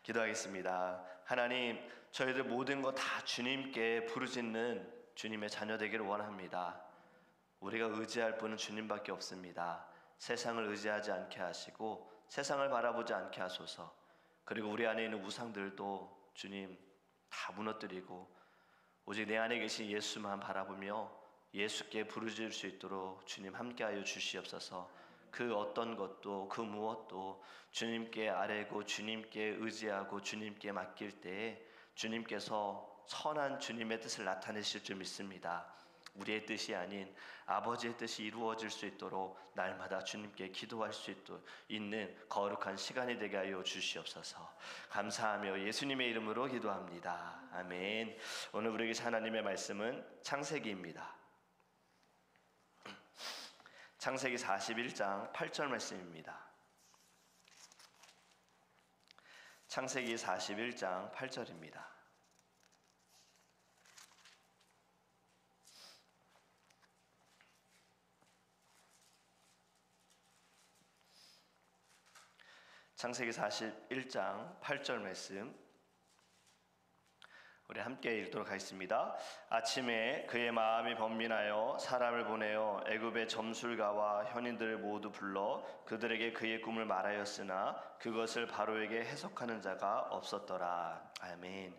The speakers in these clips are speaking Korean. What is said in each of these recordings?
기도하겠습니다. 하나님, 저희들 모든 거 다 주님께 부르짖는 주님의 자녀 되기를 원합니다. 우리가 의지할 분은 주님밖에 없습니다. 세상을 의지하지 않게 하시고 세상을 바라보지 않게 하소서. 그리고 우리 안에 있는 우상들도 주님 다 무너뜨리고 오직 내 안에 계신 예수만 바라보며 예수께 부르짖을 수 있도록 주님 함께하여 주시옵소서. 그 어떤 것도 그 무엇도 주님께 아뢰고 주님께 의지하고 주님께 맡길 때에 주님께서 선한 주님의 뜻을 나타내실 줄 믿습니다. 우리의 뜻이 아닌 아버지의 뜻이 이루어질 수 있도록 날마다 주님께 기도할 수 있는 거룩한 시간이 되게 하여 주시옵소서. 감사하며 예수님의 이름으로 기도합니다. 아멘. 오늘 우리에게 하나님의 말씀은 창세기입니다. 창세기 41장 8절 말씀입니다. 창세기 41장 8절입니다. 창세기 41장 8절 말씀 우리 함께 읽도록 하겠습니다. 아침에 그의 마음이 번민하여 사람을 보내어 애굽의 점술가와 현인들을 모두 불러 그들에게 그의 꿈을 말하였으나 그것을 바로에게 해석하는 자가 없었더라. 아멘.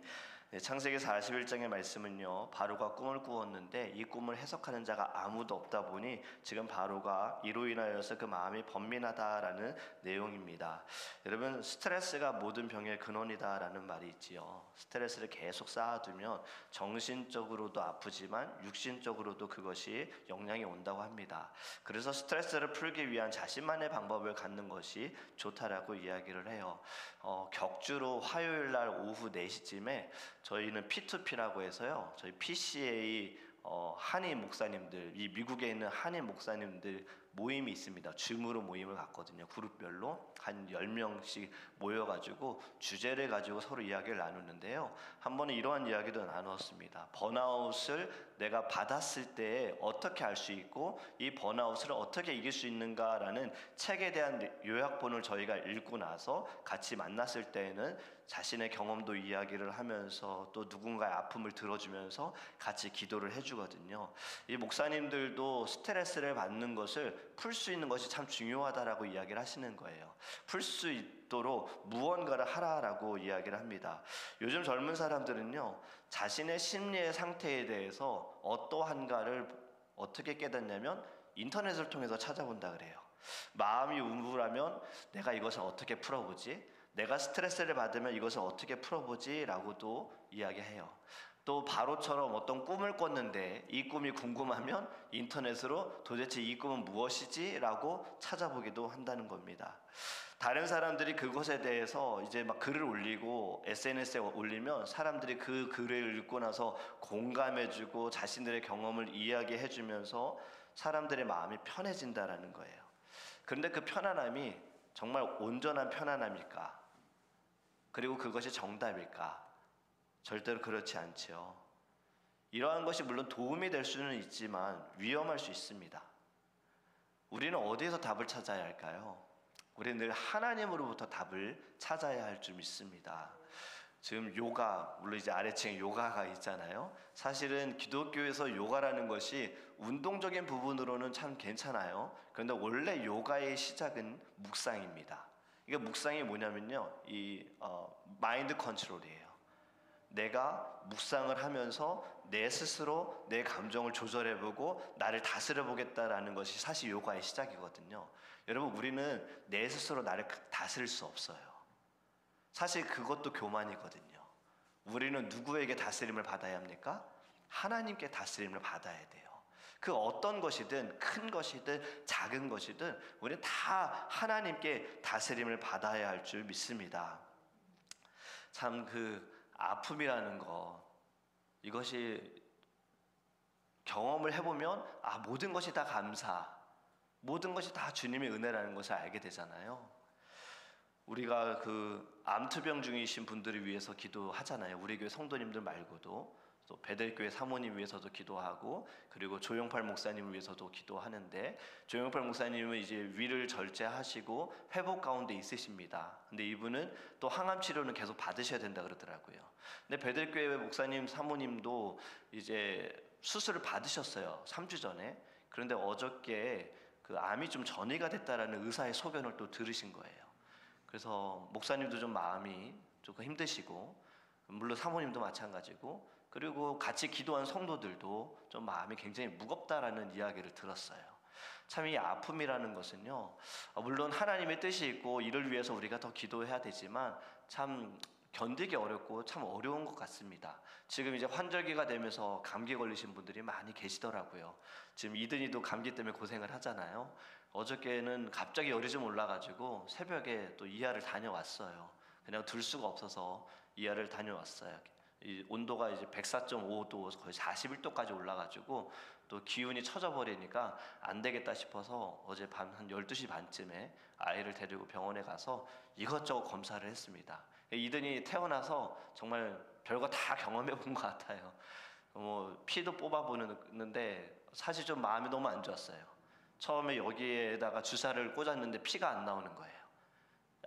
네, 창세기 41장의 말씀은요, 바로가 꿈을 꾸었는데 이 꿈을 해석하는 자가 아무도 없다 보니 지금 바로가 이로 인하여서 그 마음이 번민하다라는 내용입니다. 여러분, 스트레스가 모든 병의 근원이다라는 말이 있지요. 스트레스를 계속 쌓아두면 정신적으로도 아프지만 육신적으로도 그것이 영향이 온다고 합니다. 그래서 스트레스를 풀기 위한 자신만의 방법을 갖는 것이 좋다라고 이야기를 해요. 격주로 화요일날 오후 4시쯤에 저희는 P2P라고 해서요, 저희 PCA 한인 목사님들, 이 미국에 있는 한인 목사님들 모임이 있습니다. 줌으로 모임을 갖거든요. 그룹별로 한 10명씩 모여가지고 주제를 가지고 서로 이야기를 나누는데요, 한 번은 이러한 이야기도 나누었습니다. 번아웃을 내가 받았을 때 어떻게 알 수 있고 이 번아웃을 어떻게 이길 수 있는가라는 책에 대한 요약본을 저희가 읽고 나서 같이 만났을 때에는 자신의 경험도 이야기를 하면서 또 누군가의 아픔을 들어주면서 같이 기도를 해주거든요. 이 목사님들도 스트레스를 받는 것을 풀 수 있는 것이 참 중요하다라고 이야기를 하시는 거예요. 풀 수 있도록 무언가를 하라라고 이야기를 합니다. 요즘 젊은 사람들은요, 자신의 심리의 상태에 대해서 어떠한가를 어떻게 깨닫냐면 인터넷을 통해서 찾아본다 그래요. 마음이 우울하면 내가 이것을 어떻게 풀어보지? 내가 스트레스를 받으면 이것을 어떻게 풀어보지? 라고도 이야기해요. 또 바로처럼 어떤 꿈을 꿨는데 이 꿈이 궁금하면 인터넷으로 도대체 이 꿈은 무엇이지? 라고 찾아보기도 한다는 겁니다. 다른 사람들이 그것에 대해서 이제 막 글을 올리고 SNS에 올리면 사람들이 그 글을 읽고 나서 공감해주고 자신들의 경험을 이야기해주면서 사람들의 마음이 편해진다라는 거예요. 그런데 그 편안함이 정말 온전한 편안함일까? 그리고 그것이 정답일까? 절대로 그렇지 않죠. 이러한 것이 물론 도움이 될 수는 있지만 위험할 수 있습니다. 우리는 어디에서 답을 찾아야 할까요? 우리는 늘 하나님으로부터 답을 찾아야 할 줄 믿습니다. 지금 요가, 물론 이제 아래층에 요가가 있잖아요. 사실은 기독교에서 요가라는 것이 운동적인 부분으로는 참 괜찮아요. 그런데 원래 요가의 시작은 묵상입니다. 이게 묵상이 뭐냐면요, 마인드 컨트롤이에요. 내가 묵상을 하면서 내 스스로 내 감정을 조절해보고 나를 다스려보겠다라는 것이 사실 요가의 시작이거든요. 여러분, 우리는 내 스스로 나를 다스릴 수 없어요. 사실 그것도 교만이거든요. 우리는 누구에게 다스림을 받아야 합니까? 하나님께 다스림을 받아야 돼요. 그 어떤 것이든 큰 것이든 작은 것이든 우리는 다 하나님께 다스림을 받아야 할 줄 믿습니다. 참 아픔이라는 거, 이것이 경험을 해보면 모든 것이 다 감사, 모든 것이 다 주님의 은혜라는 것을 알게 되잖아요. 우리가 암투병 중이신 분들을 위해서 기도하잖아요. 우리 교회 성도님들 말고도 또 베델교회 사모님 위해서도 기도하고, 그리고 조영팔 목사님을 위해서도 기도하는데, 조영팔 목사님은 이제 위를 절제하시고 회복 가운데 있으십니다. 근데 이분은 또 항암 치료는 계속 받으셔야 된다 그러더라고요. 근데 베델교회 목사님 사모님도 이제 수술을 받으셨어요, 3주 전에. 그런데 어저께 그 암이 좀 전이가 됐다라는 의사의 소견을 또 들으신 거예요. 그래서 목사님도 좀 마음이 조금 힘드시고, 물론 사모님도 마찬가지고, 그리고 같이 기도한 성도들도 좀 마음이 굉장히 무겁다라는 이야기를 들었어요. 참 이 아픔이라는 것은요, 물론 하나님의 뜻이 있고 이를 위해서 우리가 더 기도해야 되지만 참 견디기 어렵고 참 어려운 것 같습니다. 지금 이제 환절기가 되면서 감기 걸리신 분들이 많이 계시더라고요. 지금 이든이도 감기 때문에 고생을 하잖아요. 어저께는 갑자기 열이 좀 올라가지고 새벽에 또 이하를 다녀왔어요. 그냥 둘 수가 없어서 이하를 다녀왔어요. 이 온도가 이제 104.5도 거의 41도까지 올라가지고 또 기운이 처져 버리니까 안 되겠다 싶어서 어제 밤 한 12시 반쯤에 아이를 데리고 병원에 가서 이것저것 검사를 했습니다. 이든이 태어나서 정말 별거 다 경험해 본 것 같아요. 뭐 피도 뽑아보는데 사실 좀 마음이 너무 안 좋았어요. 처음에 여기에다가 주사를 꽂았는데 피가 안 나오는 거예요.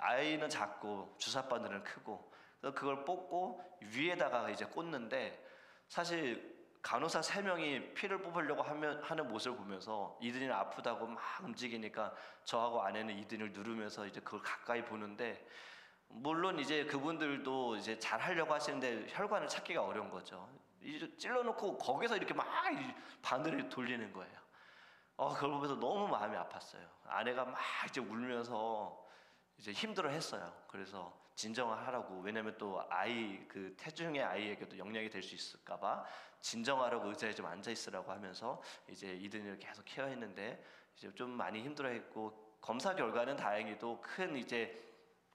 아이는 작고 주사 바늘은 크고, 그래서 그걸 뽑고 위에다가 이제 꽂는데, 사실 간호사 3명이 피를 뽑으려고 하는 모습을 보면서 이든이는 아프다고 막 움직이니까 저하고 아내는 이든이를 누르면서 이제 그걸 가까이 보는데, 물론 이제 그분들도 이제 잘 하려고 하시는데 혈관을 찾기가 어려운 거죠. 이제 찔러놓고 거기서 이렇게 막 바늘을 돌리는 거예요. 그걸 보면서 너무 마음이 아팠어요. 아내가 막 이제 울면서 이제 힘들어했어요. 그래서 진정을 하라고, 왜냐면 또 아이, 그 태중의 아이에게도 영향이 될 수 있을까봐 진정하라고 의자에 좀 앉아 있으라고 하면서 이제 이든이를 계속 케어했는데, 이제 좀 많이 힘들어했고, 검사 결과는 다행히도 큰 이제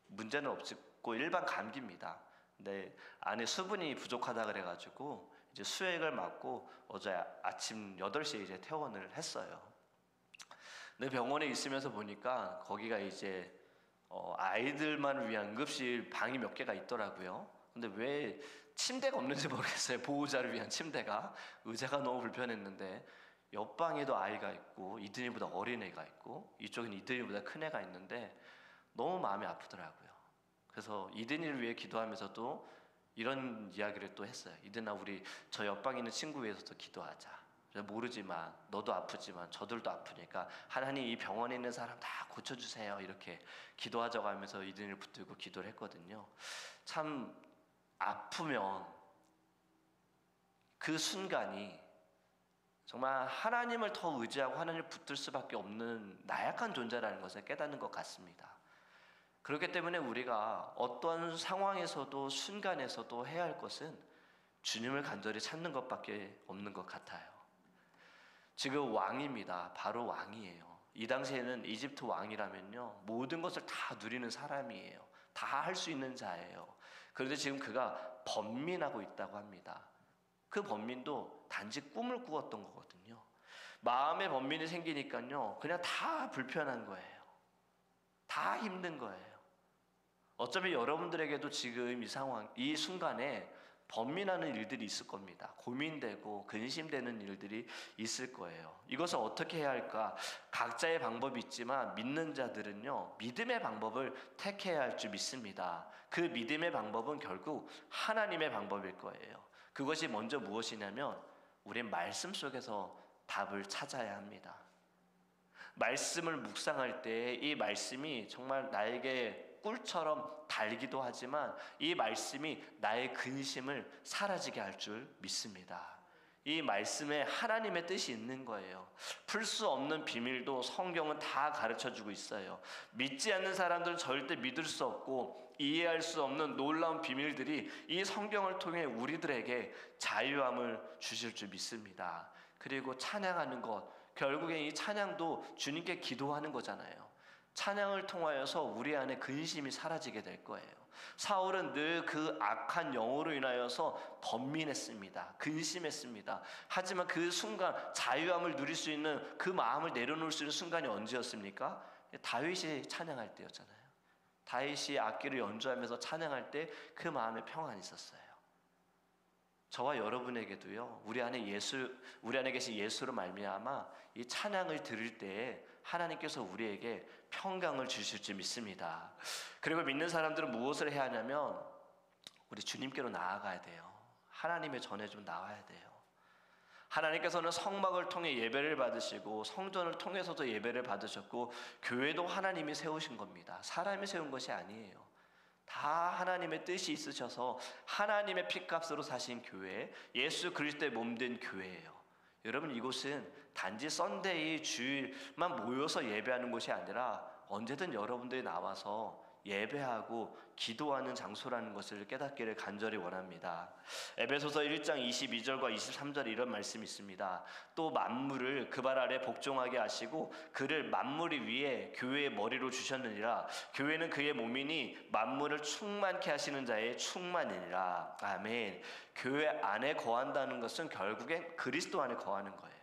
문제는 없고 일반 감기입니다. 근데 안에 수분이 부족하다 그래가지고 이제 수액을 맞고 어제 아침 8시에 이제 퇴원을 했어요. 근데 병원에 있으면서 보니까 거기가 이제 아이들만 위한 응급실 방이 몇 개가 있더라고요. 근데 왜 침대가 없는지 모르겠어요. 보호자를 위한 침대가. 의자가 너무 불편했는데 옆방에도 아이가 있고 이든이보다 어린 애가 있고 이쪽엔 이든이보다 큰 애가 있는데 너무 마음이 아프더라고요. 그래서 이든이를 위해 기도하면서도 이런 이야기를 또 했어요. 이든아, 우리 저 옆방에 있는 친구 위해서도 기도하자. 모르지만 너도 아프지만 저들도 아프니까 하나님 이 병원에 있는 사람 다 고쳐주세요, 이렇게 기도하자고 하면서 이든이를 붙들고 기도를 했거든요. 참 아프면 그 순간이 정말 하나님을 더 의지하고 하나님을 붙들 수밖에 없는 나약한 존재라는 것을 깨닫는 것 같습니다. 그렇기 때문에 우리가 어떤 상황에서도 순간에서도 해야 할 것은 주님을 간절히 찾는 것밖에 없는 것 같아요. 지금 왕입니다. 바로 왕이에요. 이 당시에는 이집트 왕이라면요, 모든 것을 다 누리는 사람이에요. 다 할 수 있는 자예요. 그런데 지금 그가 번민하고 있다고 합니다. 그 번민도 단지 꿈을 꾸었던 거거든요. 마음의 번민이 생기니까요, 그냥 다 불편한 거예요. 다 힘든 거예요. 어쩌면 여러분들에게도 지금 이 상황, 이 순간에 번민하는 일들이 있을 겁니다. 고민되고 근심되는 일들이 있을 거예요. 이것을 어떻게 해야 할까? 각자의 방법이 있지만 믿는 자들은요, 믿음의 방법을 택해야 할 줄 믿습니다. 그 믿음의 방법은 결국 하나님의 방법일 거예요. 그것이 먼저 무엇이냐면 우린 말씀 속에서 답을 찾아야 합니다. 말씀을 묵상할 때 이 말씀이 정말 나에게 꿀처럼 달기도 하지만 이 말씀이 나의 근심을 사라지게 할 줄 믿습니다. 이 말씀에 하나님의 뜻이 있는 거예요. 풀 수 없는 비밀도 성경은 다 가르쳐주고 있어요. 믿지 않는 사람들은 절대 믿을 수 없고 이해할 수 없는 놀라운 비밀들이 이 성경을 통해 우리들에게 자유함을 주실 줄 믿습니다. 그리고 찬양하는 것, 결국엔 이 찬양도 주님께 기도하는 거잖아요. 찬양을 통하여서 우리 안에 근심이 사라지게 될 거예요. 사울은 늘 그 악한 영으로 인하여서 번민했습니다. 근심했습니다. 하지만 그 순간 자유함을 누릴 수 있는 그 마음을 내려놓을 수 있는 순간이 언제였습니까? 다윗이 찬양할 때였잖아요. 다윗이 악기를 연주하면서 찬양할 때 그 마음에 평안이 있었어요. 저와 여러분에게도요, 우리 안에 계신 예수로 말미암아 이 찬양을 들을 때에 하나님께서 우리에게 평강을 주실 줄 믿습니다. 그리고 믿는 사람들은 무엇을 해야 하냐면 우리 주님께로 나아가야 돼요. 하나님의 전에 좀 나와야 돼요. 하나님께서는 성막을 통해 예배를 받으시고 성전을 통해서도 예배를 받으셨고 교회도 하나님이 세우신 겁니다. 사람이 세운 것이 아니에요. 다 하나님의 뜻이 있으셔서 하나님의 피값으로 사신 교회, 예수 그리스도의 몸된 교회예요. 여러분, 이곳은 단지 썬데이 주일만 모여서 예배하는 곳이 아니라 언제든 여러분들이 나와서 예배하고 기도하는 장소라는 것을 깨닫기를 간절히 원합니다. 에베소서 1장 22절과 23절에 이런 말씀이 있습니다. 또 만물을 그 발 아래 복종하게 하시고 그를 만물 위에 교회의 머리로 주셨느니라. 교회는 그의 몸이니 만물을 충만케 하시는 자의 충만이니라. 아멘. 교회 안에 거한다는 것은 결국엔 그리스도 안에 거하는 거예요.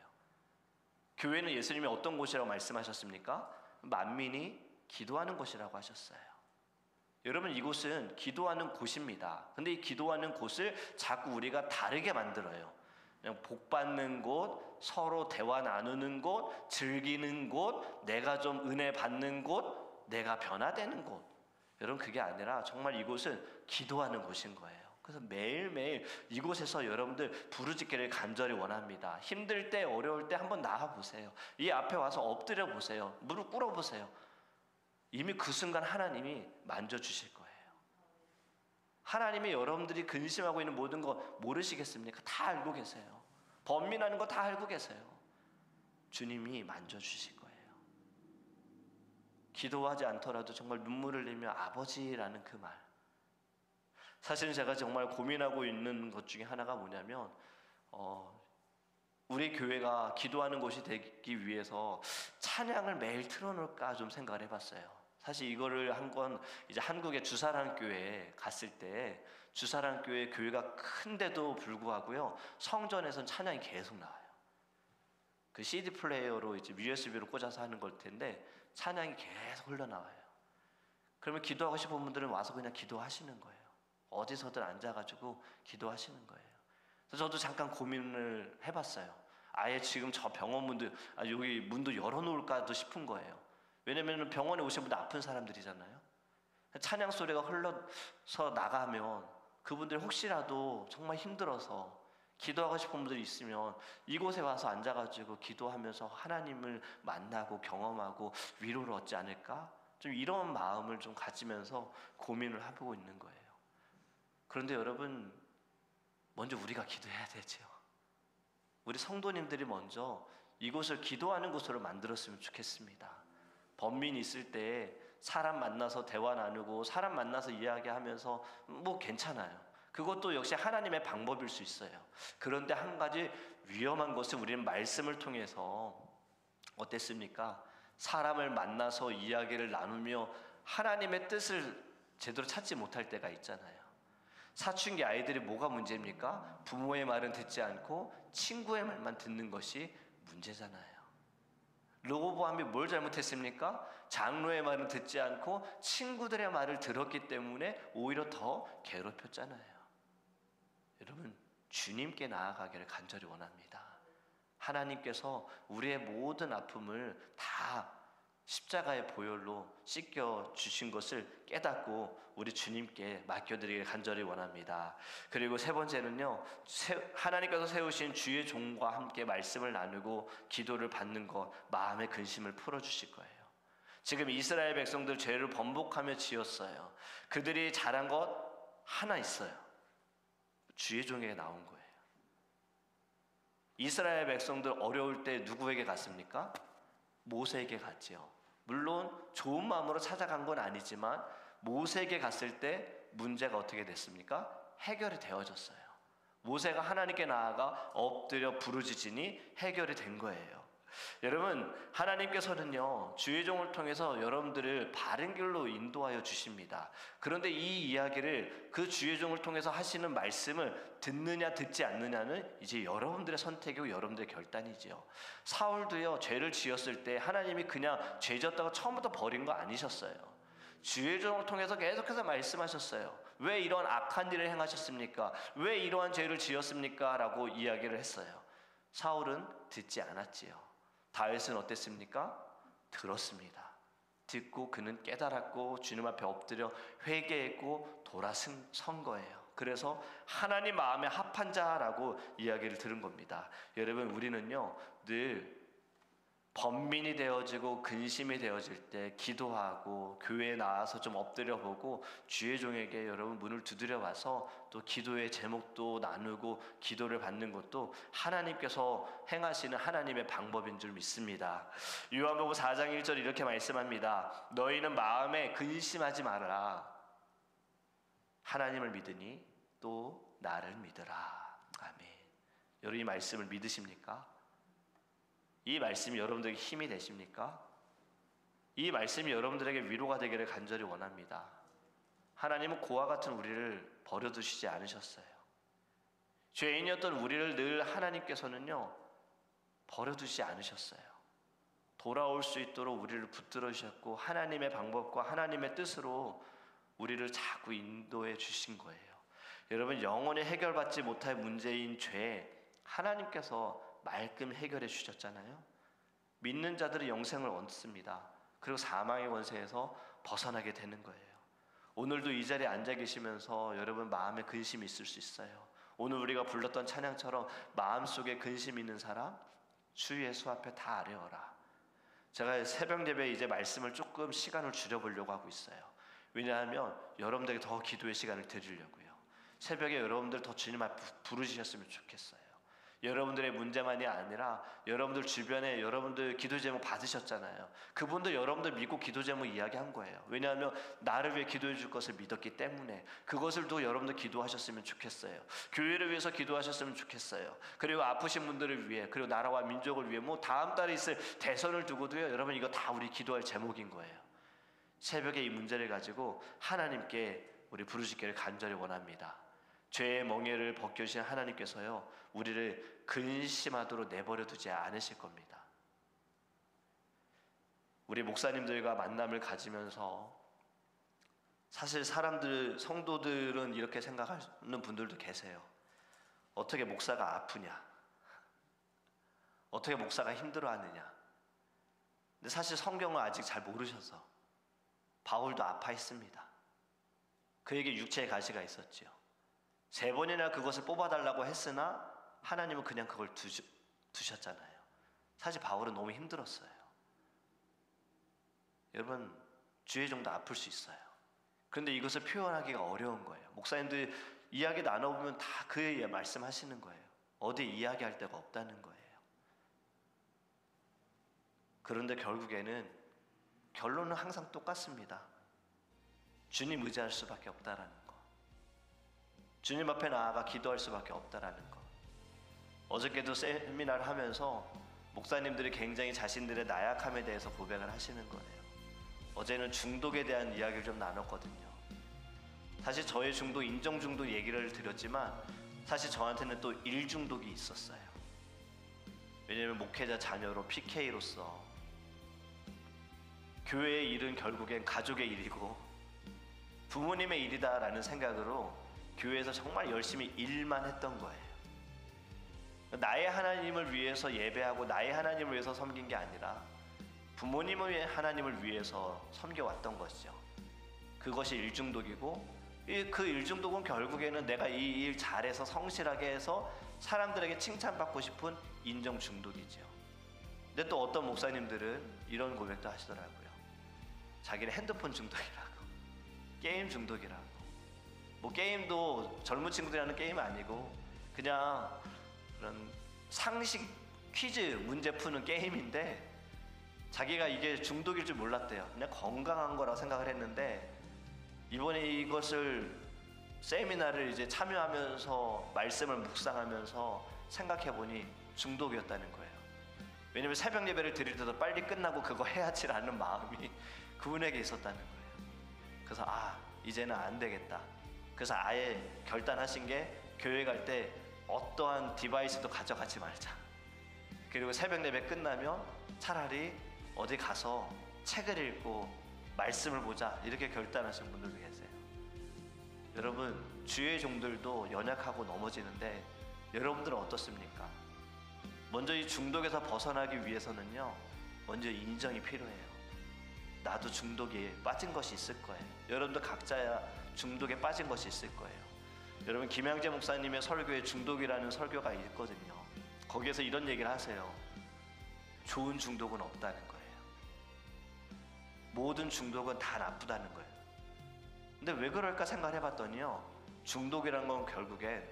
교회는 예수님이 어떤 곳이라고 말씀하셨습니까? 만민이 기도하는 곳이라고 하셨어요. 여러분, 이곳은 기도하는 곳입니다. 근데 이 기도하는 곳을 자꾸 우리가 다르게 만들어요. 그냥 복 받는 곳, 서로 대화 나누는 곳, 즐기는 곳, 내가 좀 은혜 받는 곳, 내가 변화되는 곳. 여러분, 그게 아니라 정말 이곳은 기도하는 곳인 거예요. 그래서 매일매일 이곳에서 여러분들 부르짖기를 간절히 원합니다. 힘들 때, 어려울 때 한번 나와보세요. 이 앞에 와서 엎드려 보세요. 무릎 꿇어보세요. 이미 그 순간 하나님이 만져주실 거예요. 하나님이 여러분들이 근심하고 있는 모든 거 모르시겠습니까? 다 알고 계세요. 번민하는 거 다 알고 계세요. 주님이 만져주실 거예요. 기도하지 않더라도 정말 눈물을 흘리며 아버지라는 그 말. 사실은 제가 정말 고민하고 있는 것 중에 하나가 뭐냐면 우리 교회가 기도하는 곳이 되기 위해서 찬양을 매일 틀어놓을까 좀 생각을 해봤어요. 사실 이거를 한 건 이제 한국의 주사랑 교회에 갔을 때 주사랑 교회가 큰데도 불구하고요, 성전에선 찬양이 계속 나와요. 그 CD 플레이어로 이제 USB로 꽂아서 하는 걸 텐데 찬양이 계속 흘러나와요. 그러면 기도하고 싶은 분들은 와서 그냥 기도하시는 거예요. 어디서든 앉아가지고 기도하시는 거예요. 그래서 저도 잠깐 고민을 해봤어요. 아예 지금 저 병원 문도 여기 문도 열어놓을까도 싶은 거예요. 왜냐면 병원에 오신 분들 아픈 사람들이잖아요. 찬양 소리가 흘러서 나가면 그분들 혹시라도 정말 힘들어서 기도하고 싶은 분들이 있으면 이곳에 와서 앉아가지고 기도하면서 하나님을 만나고 경험하고 위로를 얻지 않을까? 좀 이런 마음을 좀 가지면서 고민을 해보고 있는 거예요. 그런데 여러분, 먼저 우리가 기도해야 되죠. 우리 성도님들이 먼저 이곳을 기도하는 곳으로 만들었으면 좋겠습니다. 번민이 있을 때 사람 만나서 대화 나누고 사람 만나서 이야기하면서 뭐 괜찮아요. 그것도 역시 하나님의 방법일 수 있어요. 그런데 한 가지 위험한 것은 우리는 말씀을 통해서 어땠습니까? 사람을 만나서 이야기를 나누며 하나님의 뜻을 제대로 찾지 못할 때가 있잖아요. 사춘기 아이들이 뭐가 문제입니까? 부모의 말은 듣지 않고 친구의 말만 듣는 것이 문제잖아요. 르호보암이 뭘 잘못했습니까? 장로의 말은 듣지 않고 친구들의 말을 들었기 때문에 오히려 더 괴롭혔잖아요. 여러분, 주님께 나아가기를 간절히 원합니다. 하나님께서 우리의 모든 아픔을 다 십자가의 보혈로 씻겨주신 것을 깨닫고 우리 주님께 맡겨드리길 간절히 원합니다. 그리고 세 번째는요, 하나님께서 세우신 주의 종과 함께 말씀을 나누고 기도를 받는 것, 마음의 근심을 풀어주실 거예요. 지금 이스라엘 백성들 죄를 번복하며 지었어요. 그들이 잘한 것 하나 있어요. 주의 종에게 나온 거예요. 이스라엘 백성들 어려울 때 누구에게 갔습니까? 모세에게 갔지요. 물론 좋은 마음으로 찾아간 건 아니지만 모세에게 갔을 때 문제가 어떻게 됐습니까? 해결이 되어졌어요. 모세가 하나님께 나아가 엎드려 부르짖으니 해결이 된 거예요. 여러분, 하나님께서는요, 주의 종을 통해서 여러분들을 바른 길로 인도하여 주십니다. 그런데 이 이야기를 그 주의 종을 통해서 하시는 말씀을 듣느냐 듣지 않느냐는 이제 여러분들의 선택이고 여러분들의 결단이지요. 사울도요, 죄를 지었을 때 하나님이 그냥 죄 졌다고 처음부터 버린 거 아니셨어요. 주의 종을 통해서 계속해서 말씀하셨어요. 왜 이런 악한 일을 행하셨습니까? 왜 이러한 죄를 지었습니까? 라고 이야기를 했어요. 사울은 듣지 않았지요. 다윗은 어땠습니까? 들었습니다. 듣고 그는 깨달았고 주님 앞에 엎드려 회개했고 돌아선 거예요. 그래서 하나님 마음에 합한 자라고 이야기를 들은 겁니다. 여러분, 우리는요 늘 번민이 되어지고 근심이 되어질 때 기도하고 교회에 나와서 좀 엎드려 보고 주의 종에게 여러분 문을 두드려 와서 또 기도의 제목도 나누고 기도를 받는 것도 하나님께서 행하시는 하나님의 방법인 줄 믿습니다. 요한복음 4장 1절 이렇게 말씀합니다. 너희는 마음에 근심하지 말아라. 하나님을 믿으니 또 나를 믿으라. 아멘. 여러분, 이 말씀을 믿으십니까? 이 말씀이 여러분들에게 힘이 되십니까? 이 말씀이 여러분들에게 위로가 되기를 간절히 원합니다. 하나님은 고와 같은 우리를 버려두시지 않으셨어요. 죄인이었던 우리를 늘 하나님께서는요 버려두지 않으셨어요. 돌아올 수 있도록 우리를 붙들어 주셨고 하나님의 방법과 하나님의 뜻으로 우리를 자꾸 인도해 주신 거예요. 여러분, 영원히 해결받지 못할 문제인 죄 하나님께서 말끔 해결해 주셨잖아요. 믿는 자들의 영생을 얻습니다. 그리고 사망의 권세에서 벗어나게 되는 거예요. 오늘도 이 자리에 앉아 계시면서 여러분 마음에 근심이 있을 수 있어요. 오늘 우리가 불렀던 찬양처럼 마음속에 근심 있는 사람 주 예수 앞에 다 아뢰어라. 제가 새벽 예배에 이제 말씀을 조금 시간을 줄여보려고 하고 있어요. 왜냐하면 여러분들에게 더 기도의 시간을 드리려고요. 새벽에 여러분들 더 주님 앞에 부르시셨으면 좋겠어요. 여러분들의 문제만이 아니라 여러분들 주변에 여러분들 기도 제목 받으셨잖아요. 그분들 여러분들 믿고 기도 제목 이야기한 거예요. 왜냐하면 나를 위해 기도해 줄 것을 믿었기 때문에 그것을 또 여러분들 기도하셨으면 좋겠어요. 교회를 위해서 기도하셨으면 좋겠어요. 그리고 아프신 분들을 위해, 그리고 나라와 민족을 위해, 뭐 다음 달에 있을 대선을 두고도요, 여러분 이거 다 우리 기도할 제목인 거예요. 새벽에 이 문제를 가지고 하나님께 우리 부르시기를 간절히 원합니다. 죄의 멍에를 벗겨주신 하나님께서요 우리를 근심하도록 내버려 두지 않으실 겁니다. 우리 목사님들과 만남을 가지면서 사실 사람들, 성도들은 이렇게 생각하는 분들도 계세요. 어떻게 목사가 아프냐, 어떻게 목사가 힘들어하느냐. 근데 사실 성경을 아직 잘 모르셔서 바울도 아파했습니다. 그에게 육체의 가시가 있었지요. 3번이나 그것을 뽑아달라고 했으나 하나님은 그냥 그걸 두셨잖아요. 사실 바울은 너무 힘들었어요. 여러분, 주의 종도 아플 수 있어요. 그런데 이것을 표현하기가 어려운 거예요. 목사님들 이야기 나눠보면 다 그의 말씀하시는 거예요. 어디 이야기할 데가 없다는 거예요. 그런데 결론은 항상 똑같습니다. 주님 의지할 수밖에 없다라는 거. 주님 앞에 나아가 기도할 수밖에 없다라는 거. 어저께도 세미나를 하면서 목사님들이 굉장히 자신들의 나약함에 대해서 고백을 하시는 거예요. 어제는 중독에 대한 이야기를 좀 나눴거든요. 사실 저의 중독, 인정 중독 얘기를 드렸지만 사실 저한테는 또 일 중독이 있었어요. 왜냐하면 목회자 자녀로 PK로서 교회의 일은 결국엔 가족의 일이고 부모님의 일이다라는 생각으로 교회에서 정말 열심히 일만 했던 거예요. 나의 하나님을 위해서 예배하고 나의 하나님을 위해서 섬긴 게 아니라 부모님의 하나님을 위해서 섬겨왔던 것이죠. 그것이 일중독이고, 그 일중독은 결국에는 내가 이 일 잘해서 성실하게 해서 사람들에게 칭찬받고 싶은 인정 중독이죠. 근데 또 어떤 목사님들은 이런 고백도 하시더라고요. 자기는 핸드폰 중독이라고, 게임 중독이라고. 뭐 게임도 젊은 친구들이 하는 게임이 아니고 그냥 그런 상식 퀴즈 문제 푸는 게임인데 자기가 이게 중독일 줄 몰랐대요. 그냥 건강한 거라고 생각을 했는데 이번에 이것을 세미나를 이제 참여하면서 말씀을 묵상하면서 생각해보니 중독이었다는 거예요. 왜냐면 새벽 예배를 드릴 때도 빨리 끝나고 그거 해야지라는 마음이 그분에게 있었다는 거예요. 그래서 이제는 안 되겠다. 그래서 아예 결단하신 게 교회 갈 때 어떠한 디바이스도 가져가지 말자. 그리고 새벽 예배 끝나면 차라리 어디 가서 책을 읽고 말씀을 보자 이렇게 결단하신 분들도 계세요. 여러분, 주의 종들도 연약하고 넘어지는데 여러분들은 어떻습니까? 먼저 이 중독에서 벗어나기 위해서는요, 먼저 인정이 필요해요. 나도 중독에 빠진 것이 있을 거예요. 여러분도 각자야 중독에 빠진 것이 있을 거예요. 여러분, 김양재 목사님의 설교에 중독이라는 설교가 있거든요. 거기에서 이런 얘기를 하세요. 좋은 중독은 없다는 거예요. 모든 중독은 다 나쁘다는 거예요. 근데 왜 그럴까 생각을 해봤더니요, 중독이란 건 결국엔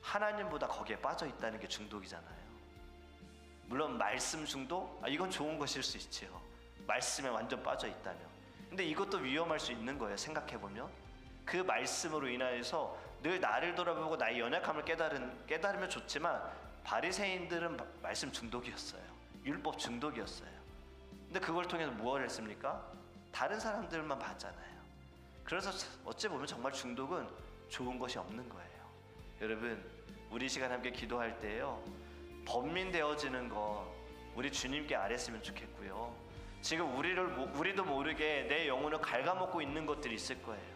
하나님보다 거기에 빠져 있다는 게 중독이잖아요. 물론 말씀 중독? 이건 좋은 것일 수 있지요. 말씀에 완전 빠져 있다면. 근데 이것도 위험할 수 있는 거예요. 생각해보면 그 말씀으로 인하여서 늘 나를 돌아보고 나의 연약함을 깨달으면 좋지만 바리새인들은 말씀 중독이었어요. 율법 중독이었어요. 근데 그걸 통해서 무엇을 했습니까? 다른 사람들만 봤잖아요. 그래서 어찌 보면 정말 중독은 좋은 것이 없는 거예요. 여러분, 우리 시간 함께 기도할 때요, 범민 되어지는 거 우리 주님께 아뢰었으면 좋겠고요. 지금 우리도 모르게 내 영혼을 갉아먹고 있는 것들이 있을 거예요.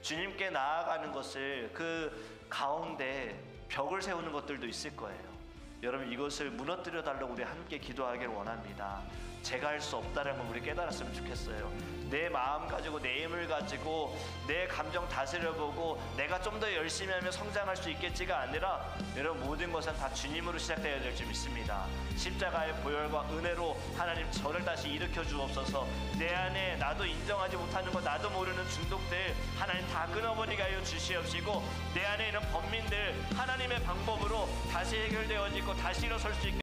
주님께 나아가는 것을 그 가운데 벽을 세우는 것들도 있을 거예요. 여러분, 이것을 무너뜨려 달라고 우리 함께 기도하기를 원합니다. 제가 할 수 없다는 걸 우리 깨달았으면 좋겠어요. 내 마음 가지고 내 힘을 가지고 내 감정 다스려보고 내가 좀 더 열심히 하면 성장할 수 있겠지가 아니라, 여러분, 모든 것은 다 주님으로 시작되어야 될 줄 믿습니다. 십자가의 보혈과 은혜로 하나님 저를 다시 일으켜 주옵소서. 내 안에 나도 인정하지 못하는 것, 나도 모르는 중독들 하나님 다 끊어버리게 하여 주시옵시고, 내 안에 있는 범민들 하나님의 방법으로 다시 해결되어지고 다시 일어설 수 있게